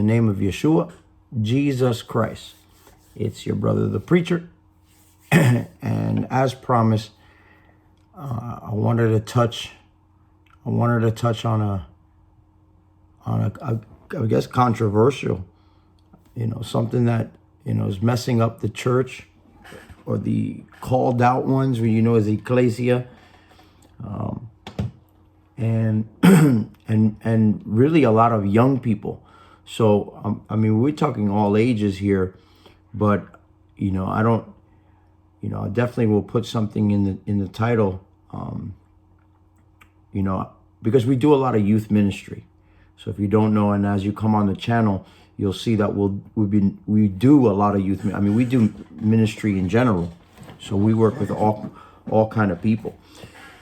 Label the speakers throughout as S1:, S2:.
S1: name of Yeshua, Jesus Christ. It's your brother, the preacher. And as promised, I wanted to touch on a I guess controversial, something that, is messing up the church, or the called out ones, as ecclesia, and and really a lot of young people. So we're talking all ages here, but I don't, I definitely will put something in the title, because we do a lot of youth ministry. So if you don't know, and as you come on the channel, you'll see that we do a lot of youth. We do ministry in general. So we work with all kind of people.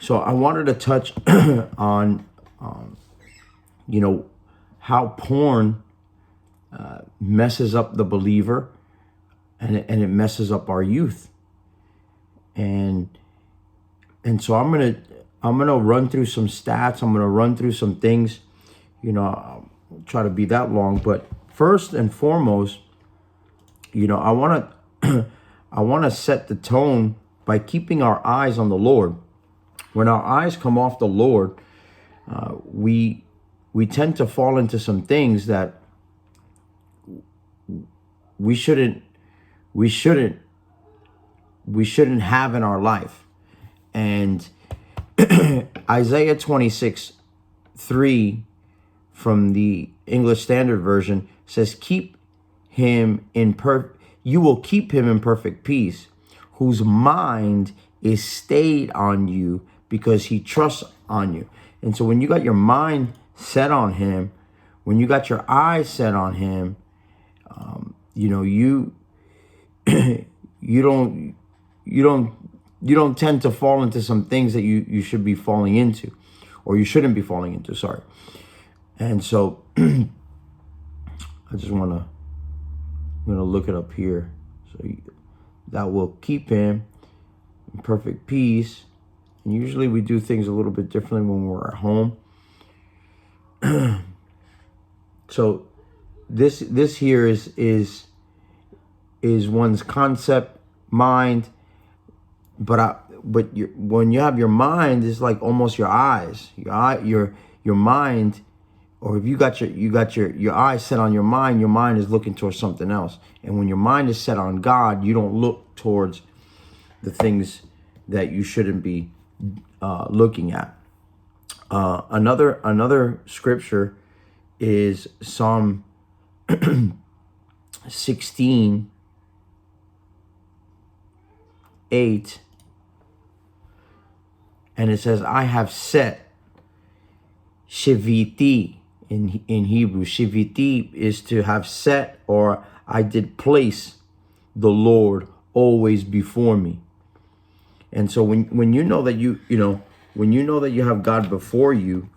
S1: So I wanted to touch on, how porn messes up the believer, and it messes up our youth. And so I'm gonna run through some stats. I'm gonna run through some things. I'll try to be that long, but first and foremost, I want to set the tone by keeping our eyes on the Lord. When our eyes come off the Lord, we tend to fall into some things that we shouldn't have in our life. And Isaiah 26:3 from the English Standard Version says, you will keep him in perfect peace, whose mind is stayed on you because he trusts on you. And so when you got your mind set on him, when you got your eyes set on him, you don't tend to fall into some things that you should be falling into, or you shouldn't be falling into, sorry. And so I'm gonna look it up here. So that will keep him in perfect peace. And usually we do things a little bit differently when we're at home. So this here is one's concept, mind, but when you have your mind, it's like almost your eyes, your mind. Or if you got your eyes set on your mind is looking towards something else. And when your mind is set on God, you don't look towards the things that you shouldn't be looking at. Another scripture is Psalm 16:8, and it says, "I have set shiviti." In Hebrew, shiviti is to have set, or I did place the Lord always before me. And so when you know that when you know that you have God before you,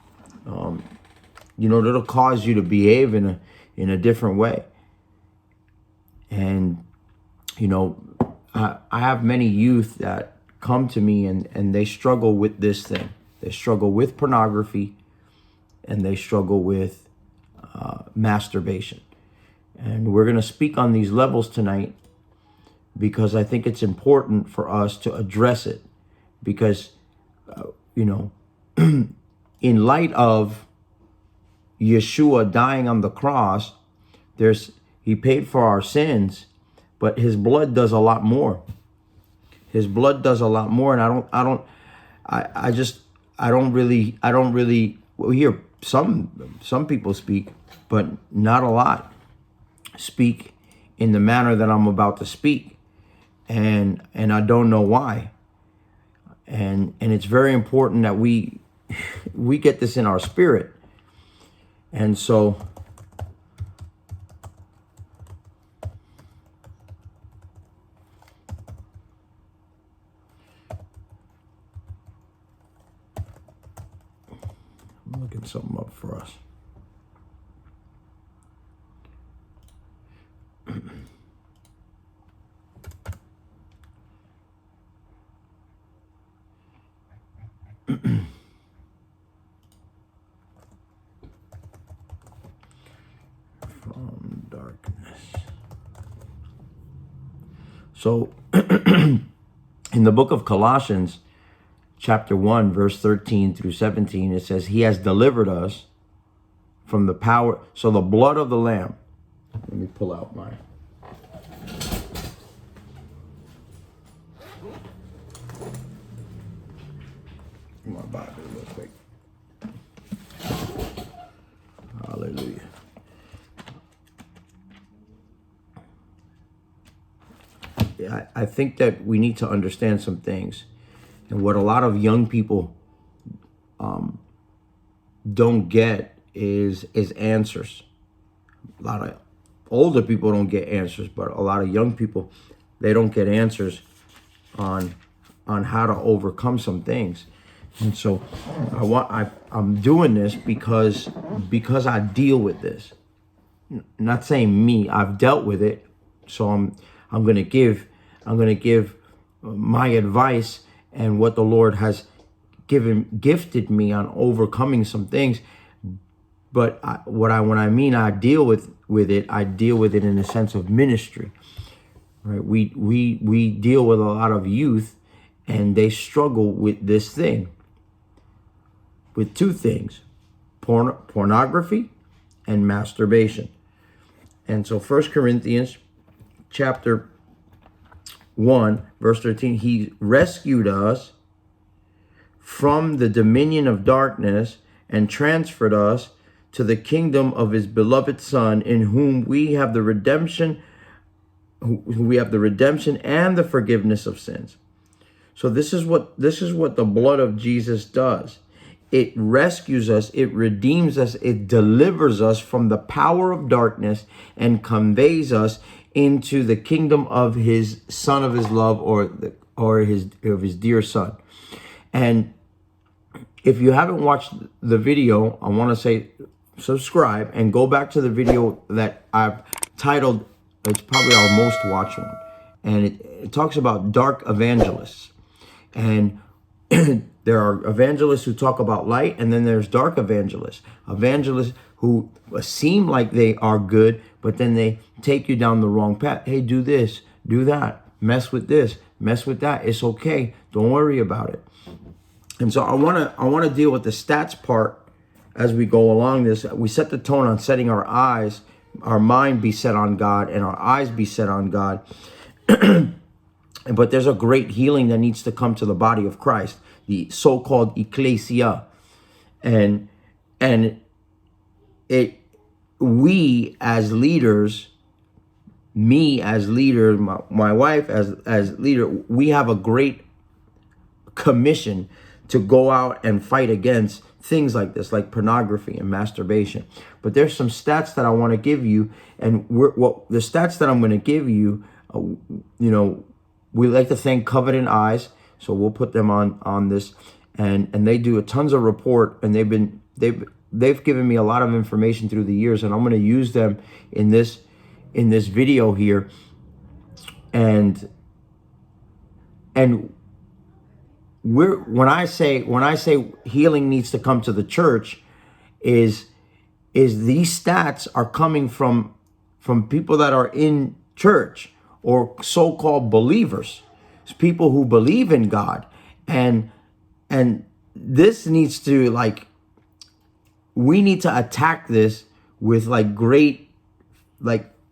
S1: it'll cause you to behave in a different way. And I have many youth that come to me and they struggle with this thing. They struggle with pornography, and they struggle with masturbation. And we're going to speak on these levels tonight because I think it's important for us to address it. Because, in light of Yeshua dying on the cross, he paid for our sins, but his blood does a lot more. His blood does a lot more. And I don't really hear some people speak, but not a lot speak in the manner that I'm about to speak. And I don't know why. And it's very important that we get this in our spirit. And so I'm looking something up for us. So in the book of Colossians, chapter 1, verse 13 through 17, it says, he has delivered us from the power. So the blood of the Lamb. Let me pull out my Bible real quick. Hallelujah. Yeah, I think that we need to understand some things. And what a lot of young people don't get is answers. A lot of older people don't get answers, but a lot of young people, they don't get answers on how to overcome some things. And so I'm doing this because I deal with this. Not saying me, I've dealt with it. So I'm going to give my advice and what the Lord has gifted me on overcoming some things. But when I mean I deal with it, I deal with it in a sense of ministry. Right? We deal with a lot of youth, and they struggle with this thing, with two things: pornography and masturbation. And so 1 Corinthians chapter 1, verse 13, he rescued us from the dominion of darkness and transferred us to the kingdom of his beloved Son, in whom we have the redemption and the forgiveness of sins. So this is what the blood of Jesus does. It rescues us, it redeems us, it delivers us from the power of darkness and conveys us into the kingdom of his Son of his love, or his dear Son. And if you haven't watched the video, I want to say subscribe and go back to the video that I've titled, it's probably our most watched one. And it talks about dark evangelists. And there are evangelists who talk about light, and then there's dark evangelists. Evangelists who seem like they are good, but then they take you down the wrong path. Hey, do this, do that, mess with this, mess with that. It's okay. Don't worry about it. And so I want to deal with the stats part as we go along this. We set the tone on setting our mind be set on God, and our eyes be set on God. But there's a great healing that needs to come to the body of Christ, the so-called ecclesia. And we as leaders, me as leader, my wife as leader, we have a great commission to go out and fight against things like this, like pornography and masturbation. But there's some stats that I want to give you, and the stats that I'm going to give you, we like to thank Covenant Eyes, so we'll put them on this, and they do a tons of report, and they've given me a lot of information through the years, and I'm going to use them in this video here, and when I say healing needs to come to the church, is these stats are coming from people that are in church, or so-called believers. It's people who believe in God, and this needs to, we need to attack this with great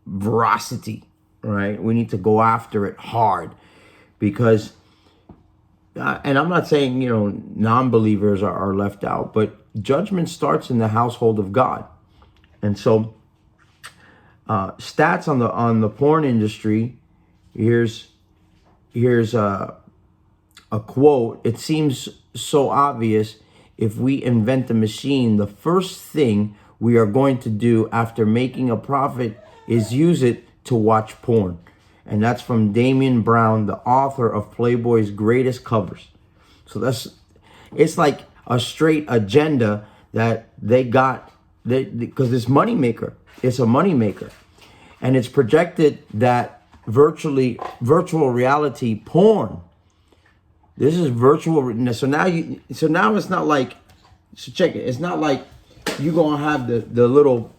S1: veracity, right? We need to go after it hard, because and I'm not saying non-believers are left out, but judgment starts in the household of God. And so stats on the porn industry. Here's a quote. It seems so obvious. If we invent a machine, the first thing we are going to do after making a profit is use it to watch porn. And that's from Damian Brown, the author of Playboy's greatest covers. So it's like a straight agenda that they got, because it's moneymaker. It's a moneymaker. And it's projected that virtual reality porn. This is virtual. So now it's not like, so check it. It's not like you're going to have the little,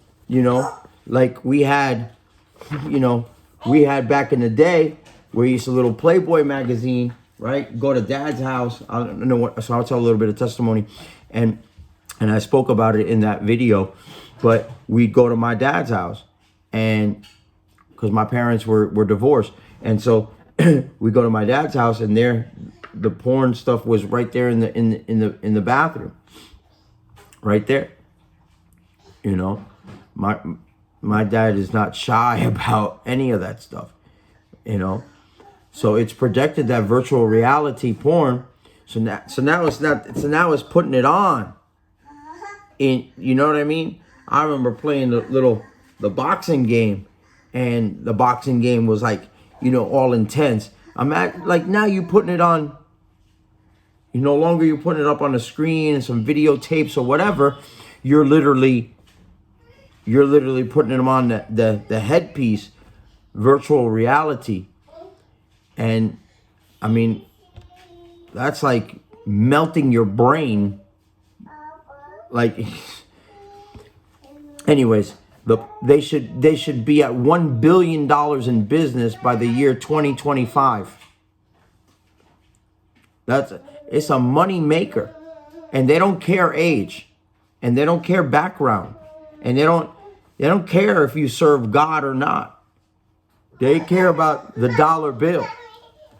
S1: like we had back in the day, We used a little Playboy magazine, right? Go to dad's house. I don't know what, so I'll tell a little bit of testimony. And I spoke about it in that video, but we'd go to my dad's house, and because my parents were divorced. And so we go to my dad's house, and there the porn stuff was right there in the bathroom. Right there. You know, my dad is not shy about any of that stuff. You know. So it's projected that virtual reality porn. So now it's putting it on. In, you know what I mean? I remember playing the boxing game, and the boxing game was like, you know, all intense. I'm at like, now you putting it on. You no longer you're putting it up on the screen and some videotapes or whatever. You're literally putting them on the headpiece, virtual reality. And I mean, that's like melting your brain. Like, anyways, they should be at $1 billion in business by the year 2025. It's a money maker, and they don't care age, and they don't care background, and they don't care if you serve God or not. They care about the dollar bill.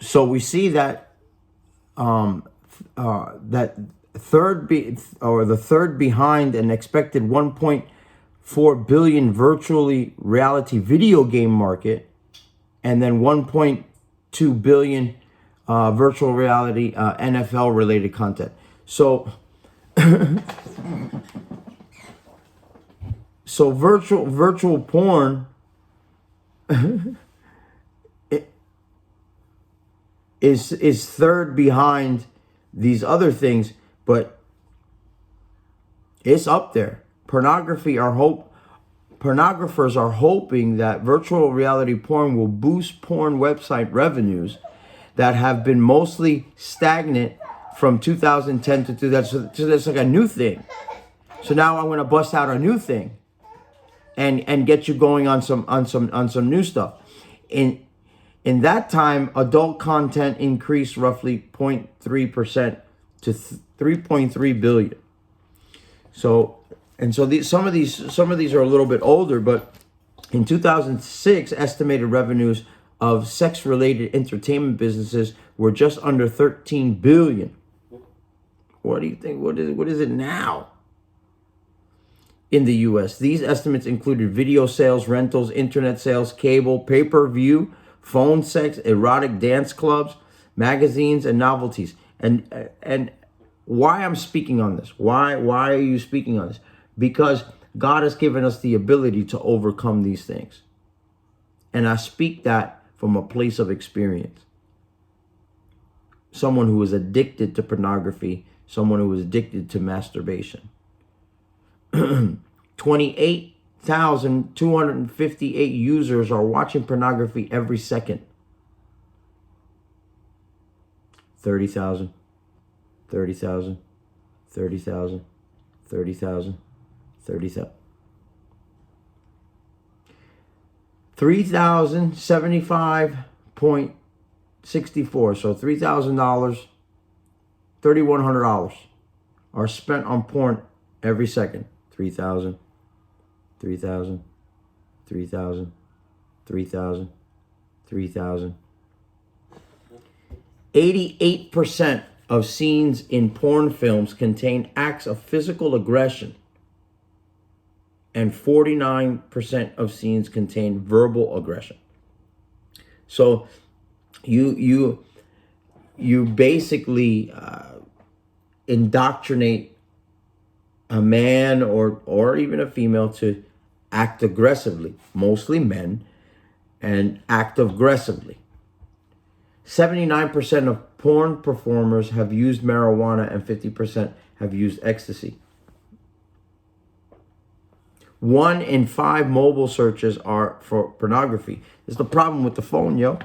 S1: So we see that the third behind an expected 1.4 billion virtually reality video game market, and then 1.2 billion virtual reality NFL related content. So so virtual porn is third behind these other things, but it's up there. Pornographers are hoping that virtual reality porn will boost porn website revenues that have been mostly stagnant from 2010 to 2000. So that's like a new thing. So now I'm going to bust out a new thing and get you going on some new stuff. In that time, adult content increased roughly 0.3% to 3.3 billion. So some of these are a little bit older, but in 2006, estimated revenues of sex-related entertainment businesses were just under 13 billion. What do you think? What is it now? In the US, these estimates included video sales, rentals, internet sales, cable, pay-per-view, phone sex, erotic dance clubs, magazines, and novelties. And why I'm speaking on this? Why are you speaking on this? Because God has given us the ability to overcome these things. And I speak that from a place of experience. Someone who is addicted to pornography, someone who is addicted to masturbation. 28,258 users are watching pornography every second. 30,000, 30,000, 30,000, 30,000, 30,000. 3,075.64. So $3,000, $3,100 are spent on porn every second. 3,000, 3,000, 3,000, 3,000, 3,000. 88% of scenes in porn films contain acts of physical aggression, and 49% of scenes contain verbal aggression. So you basically indoctrinate a man or even a female to act aggressively, mostly men, and act aggressively. 79% of porn performers have used marijuana, and 50% have used ecstasy. 1 in 5 mobile searches are for pornography. It's the problem with the phone, yo.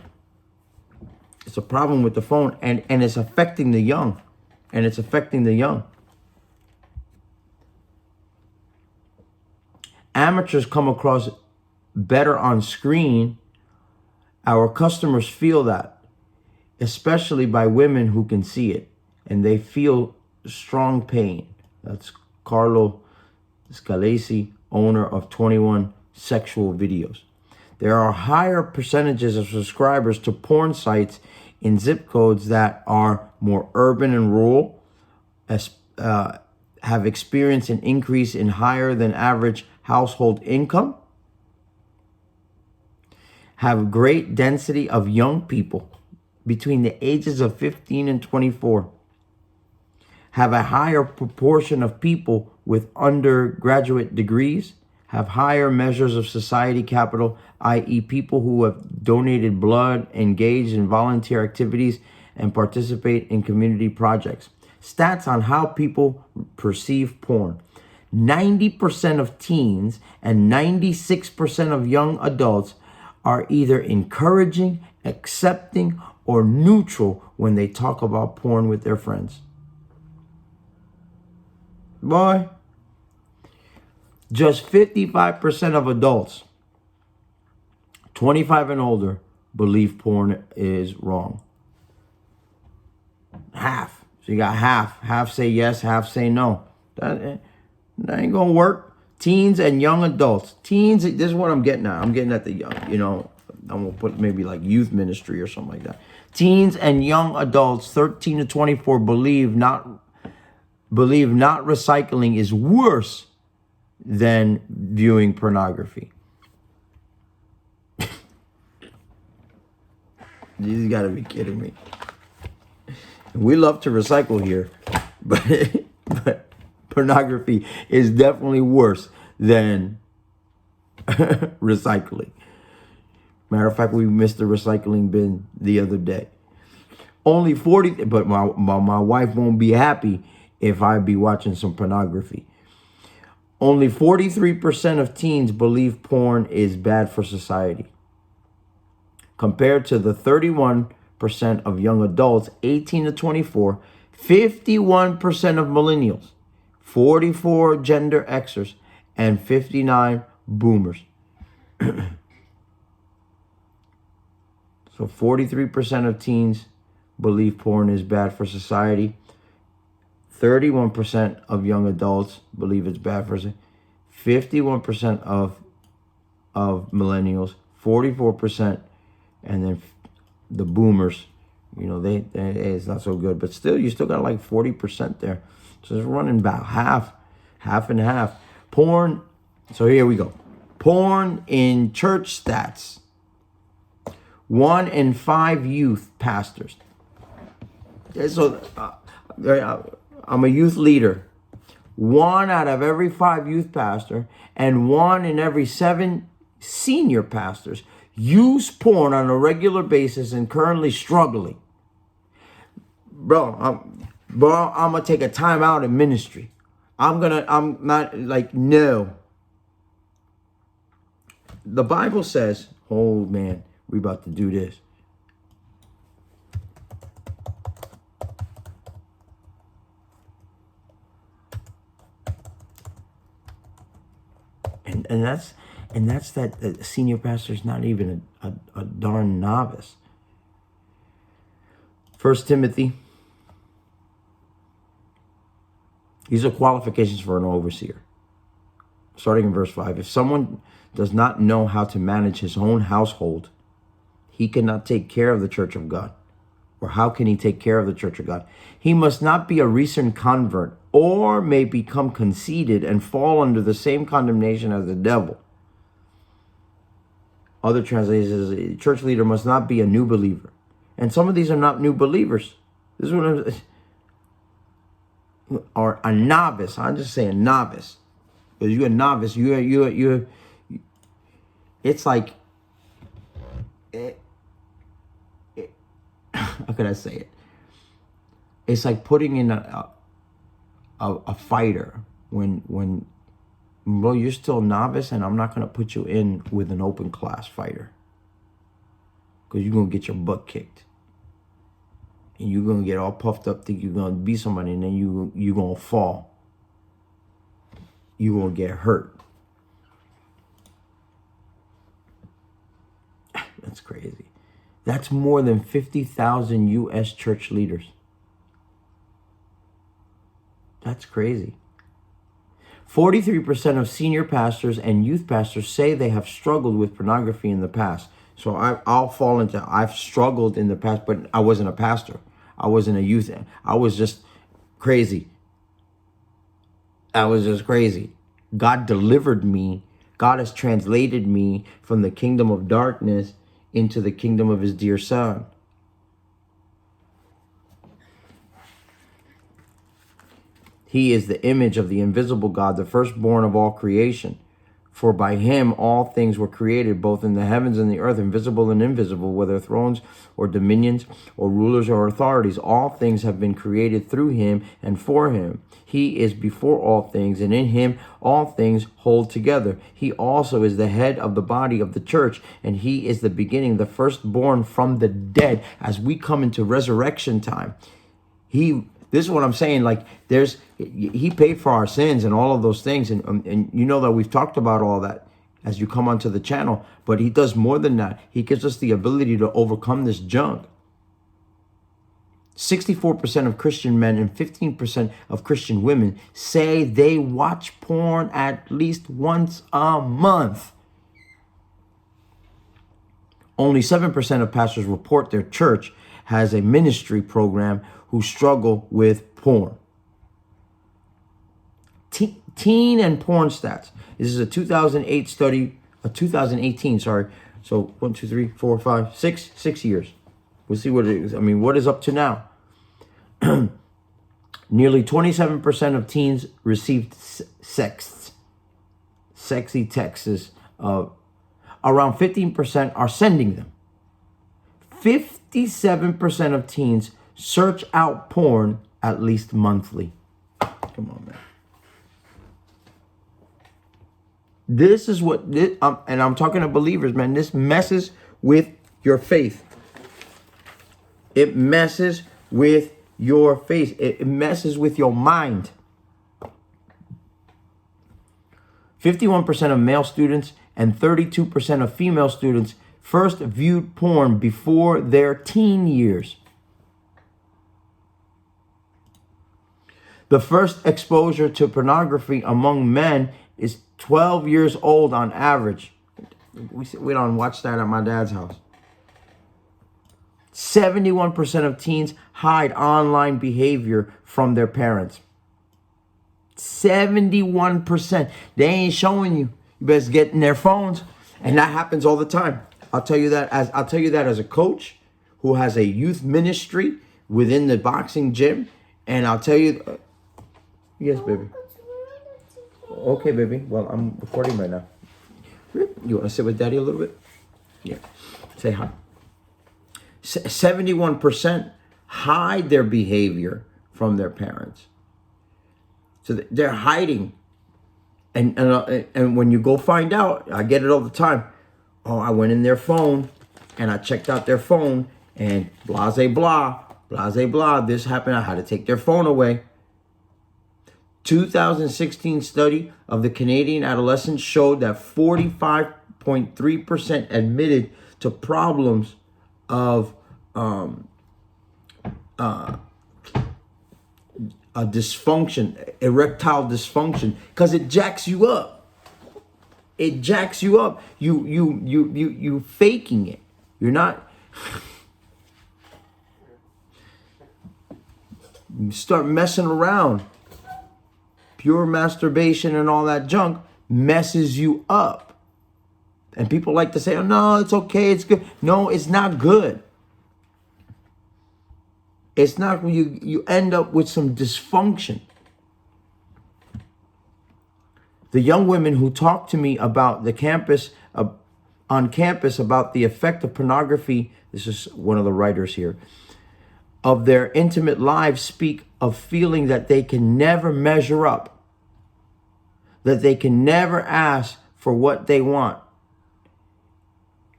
S1: It's a problem with the phone, and it's affecting the young. And it's affecting the young. Amateurs come across better on screen Our customers feel that, especially by women who can see it, and they feel strong pain. That's Carlo Scalesi, owner of 21 Sexual Videos. There are higher percentages of subscribers to porn sites in zip codes that are more urban and rural, have experienced an increase in higher than average household income, have great density of young people between the ages of 15 and 24, have a higher proportion of people with undergraduate degrees, have higher measures of society capital, i.e. people who have donated blood, engaged in volunteer activities, and participate in community projects. Stats on how people perceive porn. 90% of teens and 96% of young adults are either encouraging, accepting, or neutral when they talk about porn with their friends. Boy, just 55% of adults 25 and older believe porn is wrong. Half. So you got half. Half say yes, half say no. That ain't gonna work. Teens and young adults. Teens, this is what I'm getting at. I'm getting at the young, I'm gonna put maybe like youth ministry or something like that. Teens and young adults 13 to 24 believe not recycling is worse than viewing pornography. You gotta be kidding me. We love to recycle here, but pornography is definitely worse than recycling. Matter of fact, we missed the recycling bin the other day. Only 40, but my wife won't be happy if I be watching some pornography. Only 43% of teens believe porn is bad for society, compared to the 31% of young adults 18 to 24, 51% of millennials, 44 gender Xers, and 59 boomers. So 43% of teens believe porn is bad for society. 31% of young adults believe it's bad for society. 51% of millennials, 44%, and then the boomers, it's not so good. But still, you still got like 40% there. So it's running about half and half. Porn, so here we go. Porn in church stats. 1 in 5 youth pastors. So I'm a youth leader. 1 out of every 5 youth pastor and 1 in every 7 senior pastors use porn on a regular basis and currently struggling. Bro, I'm gonna take a time out in ministry. I'm not like, no. The Bible says, oh man, we about to do this. And that's that the senior pastor is not even a darn novice. 1 Timothy. These are qualifications for an overseer. Starting in verse 5. If someone does not know how to manage his own household, he cannot take care of the church of God. Or how can he take care of the church of God? He must not be a recent convert, or may become conceited and fall under the same condemnation as the devil. Other translations, a church leader must not be a new believer. And some of these are not new believers. This is what or a novice. I'm just saying novice. Because you're a novice, you it's like, how can I say it? It's like putting in a fighter when bro, you're still a novice, and I'm not gonna put you in with an open class fighter, because you're gonna get your butt kicked, and you're gonna get all puffed up, think you're gonna be somebody, and then you're gonna fall. You're gonna get hurt. That's crazy. That's more than 50,000 U.S. church leaders. That's crazy. 43% of senior pastors and youth pastors say they have struggled with pornography in the past. So I'll fall into, I've struggled in the past, but I wasn't a pastor. I wasn't a youth. I was just crazy. I was just crazy. God delivered me. God has translated me from the kingdom of darkness into the kingdom of his dear son. He is the image of the invisible God, the firstborn of all creation. For by him all things were created, both in the heavens and the earth, invisible and invisible, whether thrones or dominions or rulers or authorities. All things have been created through him and for him. He is before all things, and in him all things hold together. He also is the head of the body of the church, and he is the beginning, the firstborn from the dead. As we come into resurrection time, this is what I'm saying. Like, he paid for our sins and all of those things. And you know that we've talked about all that as you come onto the channel. But he does more than that. He gives us the ability to overcome this junk. 64% of Christian men and 15% of Christian women say they watch porn at least once a month. Only 7% of pastors report their church has a ministry program who struggle with porn. Teen and porn stats. This is a 2008 study, a 2018, sorry. So 1, 2, 3, 4, 5, 6 years. We'll see what it is. I mean, what is up to now? Nearly 27% of teens received sexy texts. Around 15% are sending them. 57% of teens search out porn at least monthly. Come on, man. This is what, and I'm talking to believers, man. This messes with your faith. It messes with your faith. It messes with your mind. 51% of male students and 32% of female students first viewed porn before their teen years. The first exposure to pornography among men is 12 years old on average. We don't watch that at my dad's house. 71% of teens hide online behavior from their parents. 71%. They ain't showing you. You best get in their phones. And that happens all the time. I'll tell you that as a coach who has a youth ministry within the boxing gym. And I'll tell you, yes, baby. Okay, baby. Well, I'm recording right now. You want to sit with daddy a little bit? Yeah. Say hi. 71% hide their behavior from their parents. So they're hiding. And when you go find out, I get it all the time. Oh, I went in their phone and I checked out their phone and blase blah, this happened. I had to take their phone away. 2016 study of the Canadian adolescents showed that 45.3% admitted to problems of a dysfunction, erectile dysfunction, because it jacks you up. It jacks you up. You faking it. You're not. You start messing around. Pure masturbation and all that junk messes you up. And people like to say, oh, no, it's okay, it's good. No, it's not good. It's not. You end up with some dysfunction. The young women who talk to me about the campus, on campus, about the effect of pornography, this is one of the writers here, of their intimate lives, speak of feeling that they can never measure up, that they can never ask for what they want,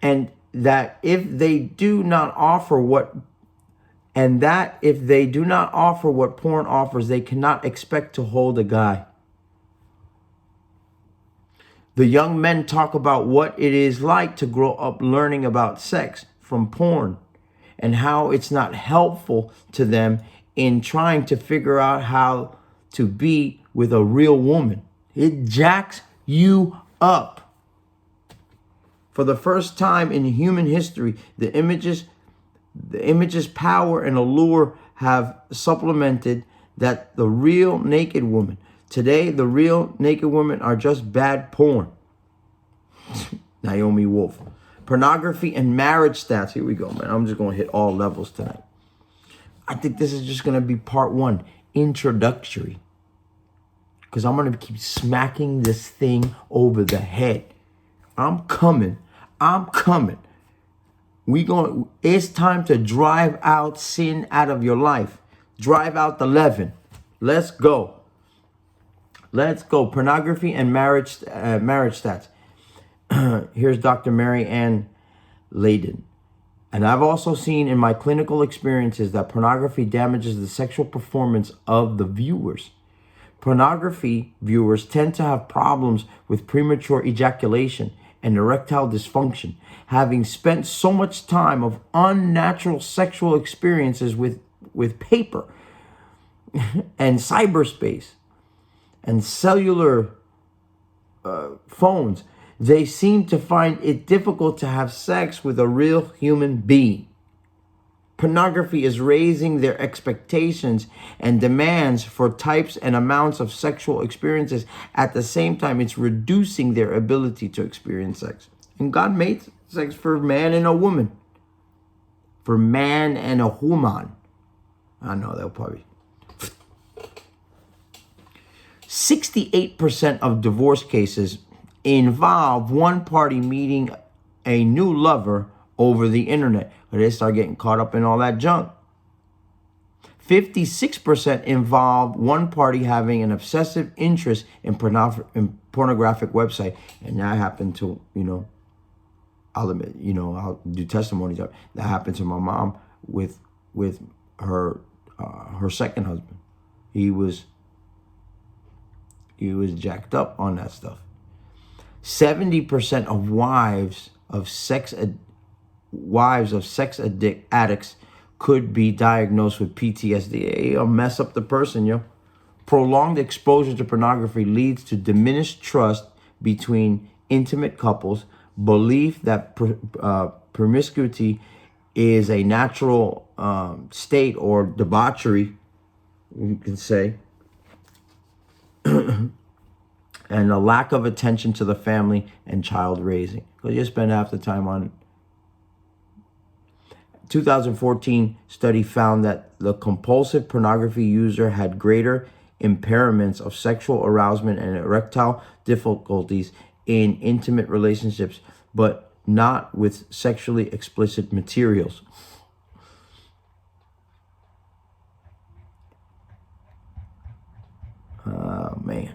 S1: and that if they do not offer what porn offers, they cannot expect to hold a guy. The young men talk about what it is like to grow up learning about sex from porn and how it's not helpful to them in trying to figure out how to be with a real woman. It jacks you up. For the first time in human history, the image's power and allure have supplemented that the real naked woman. Today, the real naked women are just bad porn. Naomi Wolf. Pornography and marriage stats. Here we go, man. I'm just going to hit all levels tonight. I think this is just going to be part one, introductory. Because I'm going to keep smacking this thing over the head. I'm coming. It's time to drive out sin out of your life. Drive out the leaven. Let's go. Pornography and marriage stats. Here's Dr. Mary Ann Layden. And I've also seen in my clinical experiences that pornography damages the sexual performance of the viewers. Pornography viewers tend to have problems with premature ejaculation and erectile dysfunction, having spent so much time of unnatural sexual experiences with paper and cyberspace and cellular phones. They seem to find it difficult to have sex with a real human being. Pornography is raising their expectations and demands for types and amounts of sexual experiences. At the same time, it's reducing their ability to experience sex. And God made sex for man and a woman. For man and a woman. I know they'll probably... 68% of divorce cases involve one party meeting a new lover over the internet. Or they start getting caught up in all that junk. 56% involve one party having an obsessive interest in pornographic website. And that happened to, I'll admit, I'll do testimonies of it. That happened to my mom with her second husband. He was jacked up on that stuff. 70% of wives of sex addicts could be diagnosed with PTSD. It'll mess up the person, yo. Prolonged exposure to pornography leads to diminished trust between intimate couples, belief that promiscuity is a natural state or debauchery, you can say, and a lack of attention to the family and child raising. Because you spend half the time on it. 2014 study found that the compulsive pornography user had greater impairments of sexual arousal and erectile difficulties in intimate relationships, but not with sexually explicit materials. Oh, man.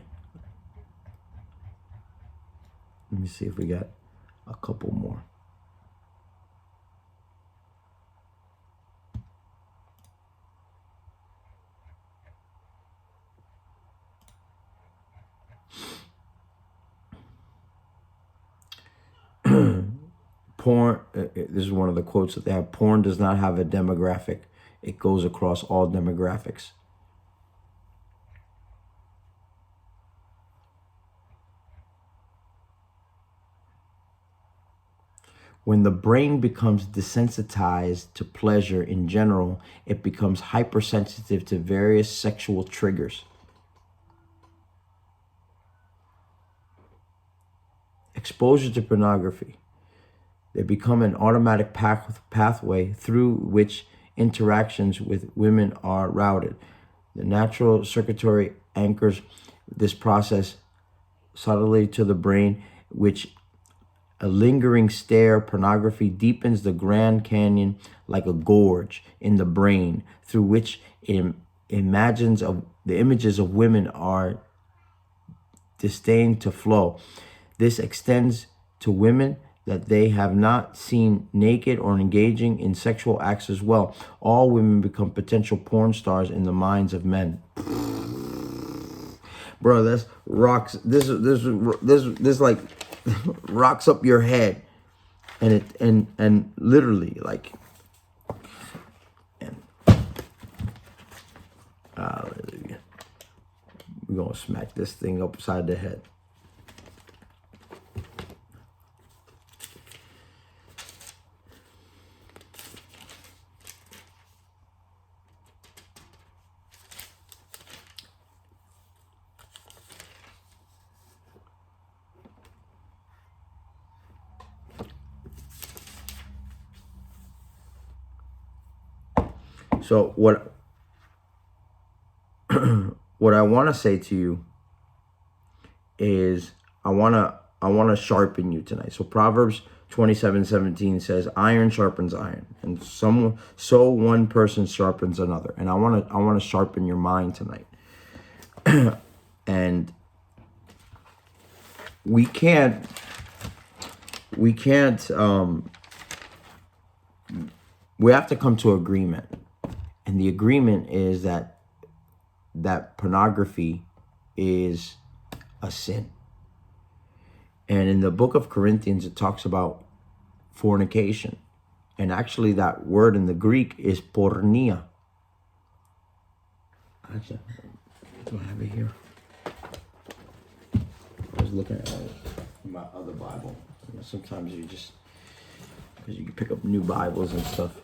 S1: Let me see if we got a couple more. Porn, this is one of the quotes that they have. Porn does not have a demographic. It goes across all demographics. When the brain becomes desensitized to pleasure in general, it becomes hypersensitive to various sexual triggers. Exposure to pornography. They become an automatic pathway through which interactions with women are routed. The natural circuitry anchors this process subtly to the brain, which a lingering stare. Pornography deepens the Grand Canyon like a gorge in the brain through which the images of women are disdained to flow. This extends to women that they have not seen naked or engaging in sexual acts as well. All women become potential porn stars in the minds of men. Bro, that's rocks. This like rocks up your head. and literally, like, and hallelujah, we're gonna smack this thing upside the head. So what what I want to say to you is I want to sharpen you tonight. So Proverbs 27:17 says, iron sharpens iron, and so one person sharpens another. And I want to sharpen your mind tonight. And we can't we have to come to agreement. And the agreement is that pornography is a sin. And in the book of Corinthians, it talks about fornication. And actually that word in the Greek is porneia. Actually, do I have it here? I was looking at it in my other Bible. You know, sometimes you just, because you can pick up new Bibles and stuff.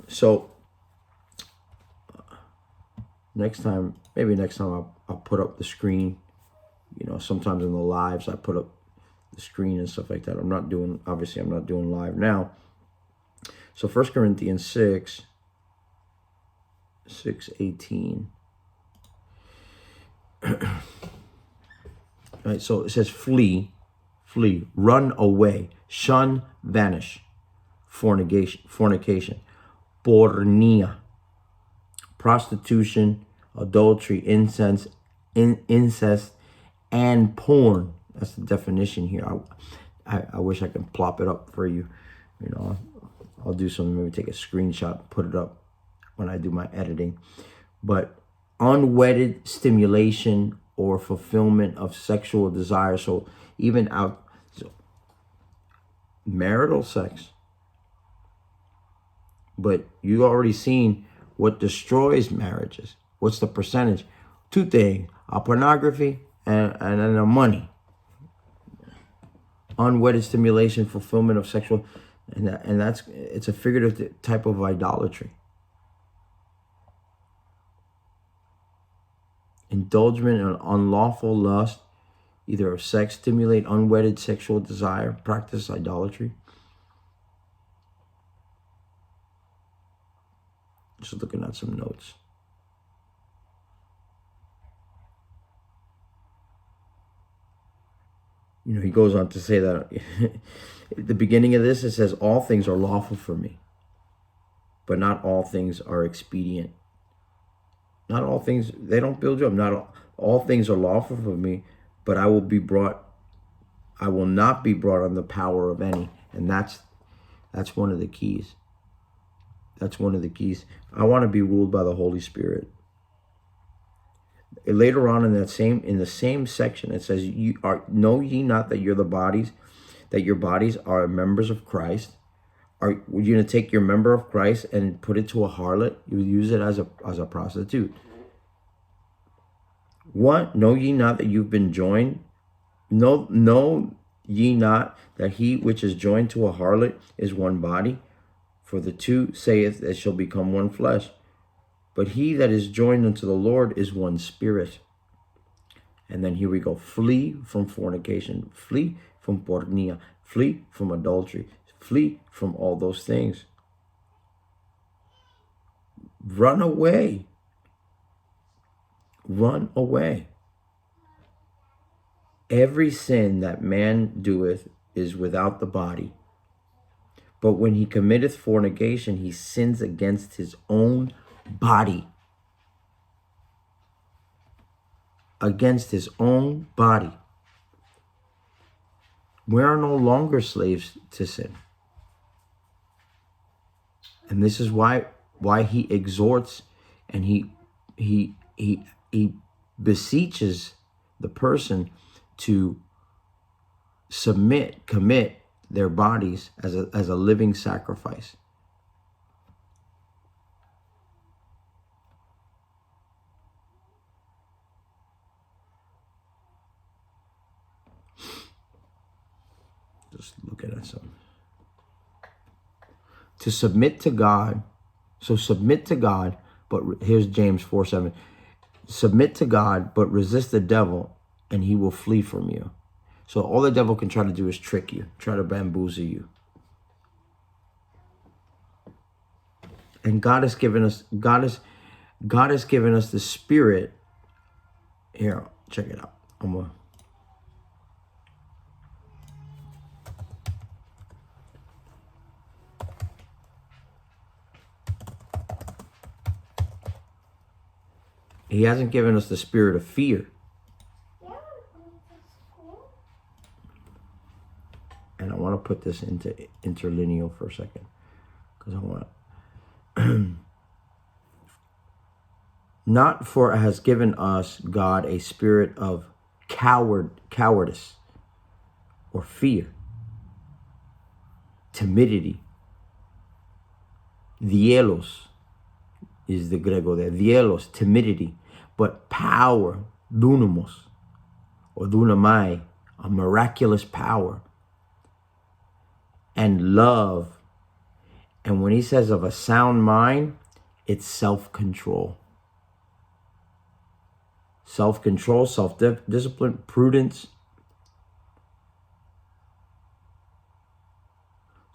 S1: So maybe next time I'll put up the screen. You know, sometimes in the lives I put up the screen and stuff like that. I'm not doing live now. So 1 Corinthians 6:18. Right, so it says flee, run away, shun, vanish, fornication, porneia, prostitution, adultery, incest, and porn. That's the definition here. I wish I could plop it up for you. You know, I'll do something, maybe take a screenshot, put it up when I do my editing. But unwedded stimulation or fulfillment of sexual desire. So even marital sex. But you already seen what destroys marriages. What's the percentage? Two things: pornography and then money. Unwedded stimulation, fulfillment of sexual, and it's a figurative type of idolatry. Indulgement in unlawful lust, either of sex, stimulate unwedded sexual desire, practice idolatry. Just looking at some notes. You know, he goes on to say that at the beginning of this, it says, all things are lawful for me, but not all things are expedient. Not all things, they don't build you up. Not all things are lawful for me, but I will not be brought on the power of any. And that's one of the keys. That's one of the keys. I want to be ruled by the Holy Spirit. Later on in the same section, it says, know ye not that your bodies are members of Christ? Are you going to take your member of Christ and put it to a harlot? You use it as a prostitute. What? Know ye not that you've been joined? Know ye not that he which is joined to a harlot is one body? For the two saith they shall become one flesh. But he that is joined unto the Lord is one spirit. And then here we go. Flee from fornication. Flee from porneia. Flee from adultery. Flee from all those things. Run away. Run away. Every sin that man doeth is without the body. But when he committeth fornication, he sins against his own body. Against his own body. We are no longer slaves to sin. And this is why he exhorts and he beseeches the person to commit their bodies as a living sacrifice. Just looking at something. To submit to God. So submit to God, but here's James 4:7. Submit to God, but resist the devil, and he will flee from you. So all the devil can try to do is trick you, try to bamboozle you. And God has given us the spirit. Here, check it out. He hasn't given us the spirit of fear. And I want to put this into interlineal for a second, because I want to. Not for has given us God a spirit of cowardice or fear, timidity. Dielos is the Grego there. Dielos, timidity, but power, dunamos, or dunamai, a miraculous power, and love. And when he says of a sound mind, it's self-control. Self-control, self-discipline, prudence.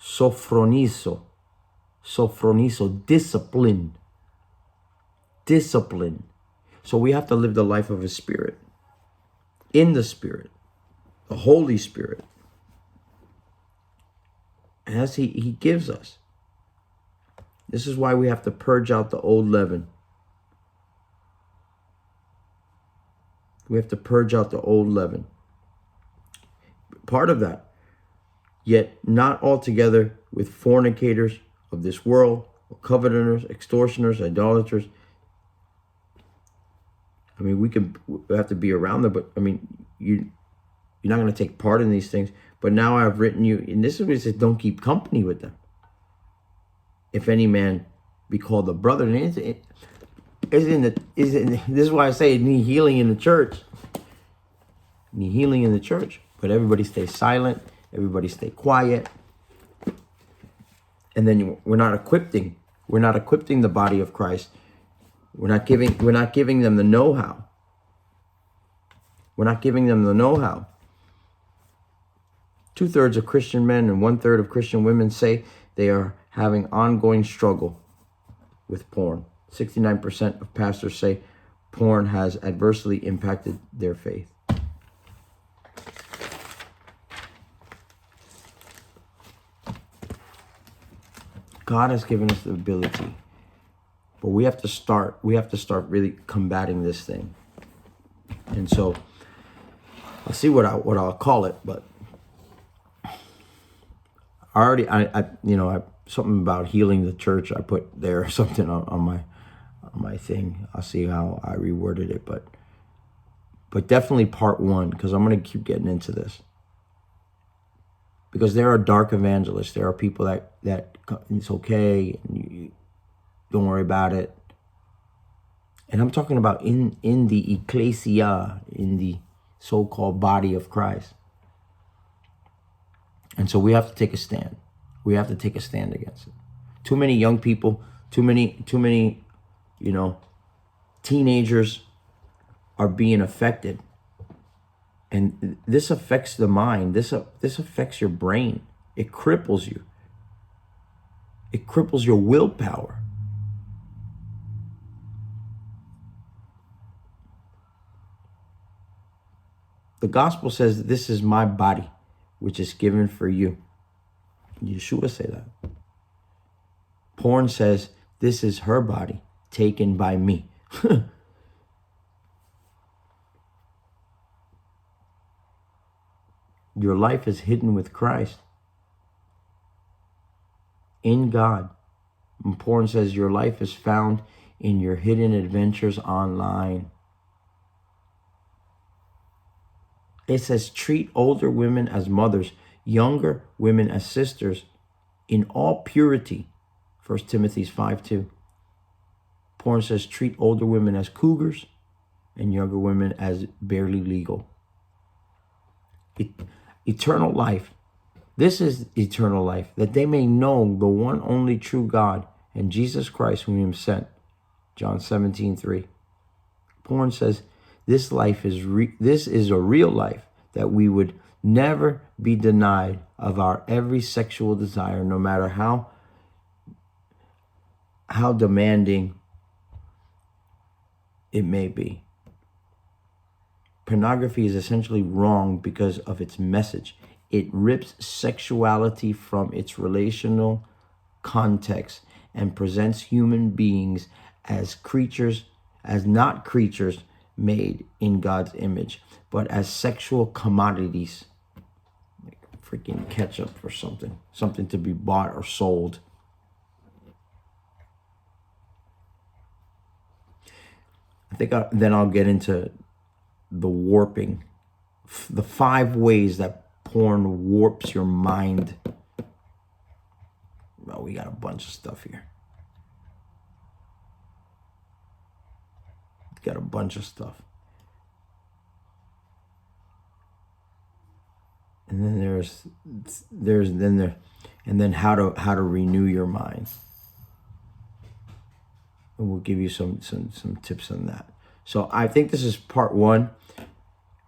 S1: Sophronizo, discipline. Discipline. So we have to live the life of his spirit. In the spirit. The Holy Spirit. As he gives us. This is why we have to purge out the old leaven. We have to purge out the old leaven. Part of that. Yet not altogether with fornicators of this world, or coveters, extortioners, idolaters. I mean, we have to be around them, but I mean, you're not going to take part in these things. But now I've written you, and this is what it says, don't keep company with them. If any man be called a brother, and this is why I say it need healing in the church. Need healing in the church. But everybody stay silent. Everybody stay quiet. And then we're not equipping the body of Christ. We're not giving them the know-how. We're not giving them the know-how. 2/3 of Christian men and 1/3 of Christian women say they are having ongoing struggle with porn. 69% of pastors say porn has adversely impacted their faith. God has given us the ability, but we have to start really combating this thing. And so I'll see what I'll call it, but I something about healing the church I put there, something on my thing. I'll see how I reworded it, but definitely part 1, because I'm going to keep getting into this. Because there are dark evangelists. There are people that it's okay, and you don't worry about it. And I'm talking about in the ecclesia, in the so-called body of Christ. And so we have to take a stand. We have to take a stand against it. Too many young people, too many, teenagers are being affected. And this affects the mind. This affects your brain. It cripples you. It cripples your willpower. The gospel says, this is my body, which is given for you. Yeshua say that. Porn says, this is her body, taken by me. Your life is hidden with Christ. In God. And porn says your life is found in your hidden adventures online. It says treat older women as mothers, younger women as sisters, in all purity. 1 Timothy 5:2. Porn says treat older women as cougars and younger women as barely legal. Eternal life. This is eternal life, that they may know the one only true God and Jesus Christ whom he sent. John 17:3. Porn says this is a real life, that we would never be denied of our every sexual desire, no matter how demanding it may be. Pornography is essentially wrong because of its message. It rips sexuality from its relational context and presents human beings as not creatures made in God's image, but as sexual commodities, like freaking ketchup or something to be bought or sold. I think then I'll get into the warping, the 5 ways that porn warps your mind. Well, we got a bunch of stuff here. Got a bunch of stuff. And then there's how to renew your mind. And we'll give you some tips on that. So I think this is part 1,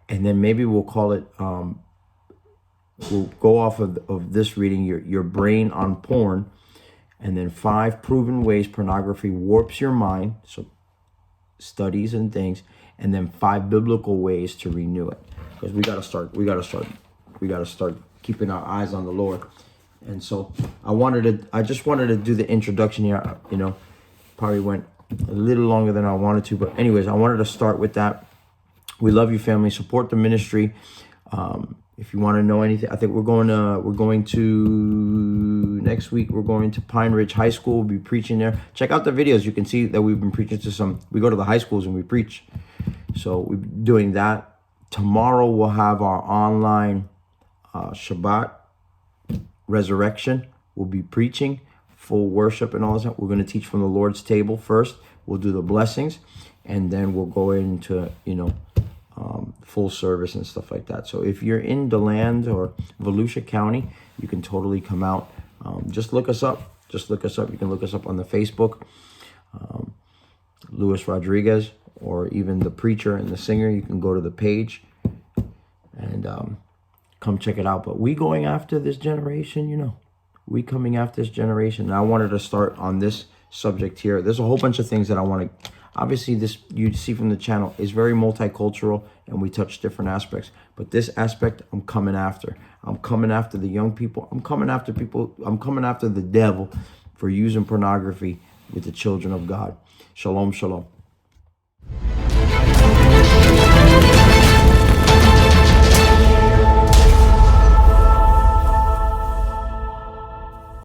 S1: and then maybe we'll call it we'll go off of this reading, your brain on porn, and then 5 proven ways pornography warps your mind. So studies and things, and then 5 biblical ways to renew it, because we got to start keeping our eyes on the Lord. And so I just wanted to do the introduction here. Probably went a little longer than I wanted to, but anyways, I wanted to start with that. We love you, family. Support the ministry. If you want to know anything, I think we're going to next week. We're going to Pine Ridge High School. We'll be preaching there. Check out the videos. You can see that we've been preaching to we go to the high schools and we preach. So we're doing that. Tomorrow we'll have our online Shabbat resurrection. We'll be preaching full worship and all that. We're going to teach from the Lord's table first. We'll do the blessings, and then we'll go into full service and stuff like that. So if you're in DeLand or Volusia County, you can totally come out. Just look us up. You can look us up on the Facebook, Luis Rodriguez, or even the preacher and the singer. You can go to the page and come check it out. But we going after this generation, we coming after this generation. And I wanted to start on this subject here. There's a whole bunch of things that I want to, obviously this, you see from the channel, is very multicultural and we touch different aspects. But this aspect I'm coming after. I'm coming after the young people. I'm coming after the devil for using pornography with the children of God. Shalom, shalom.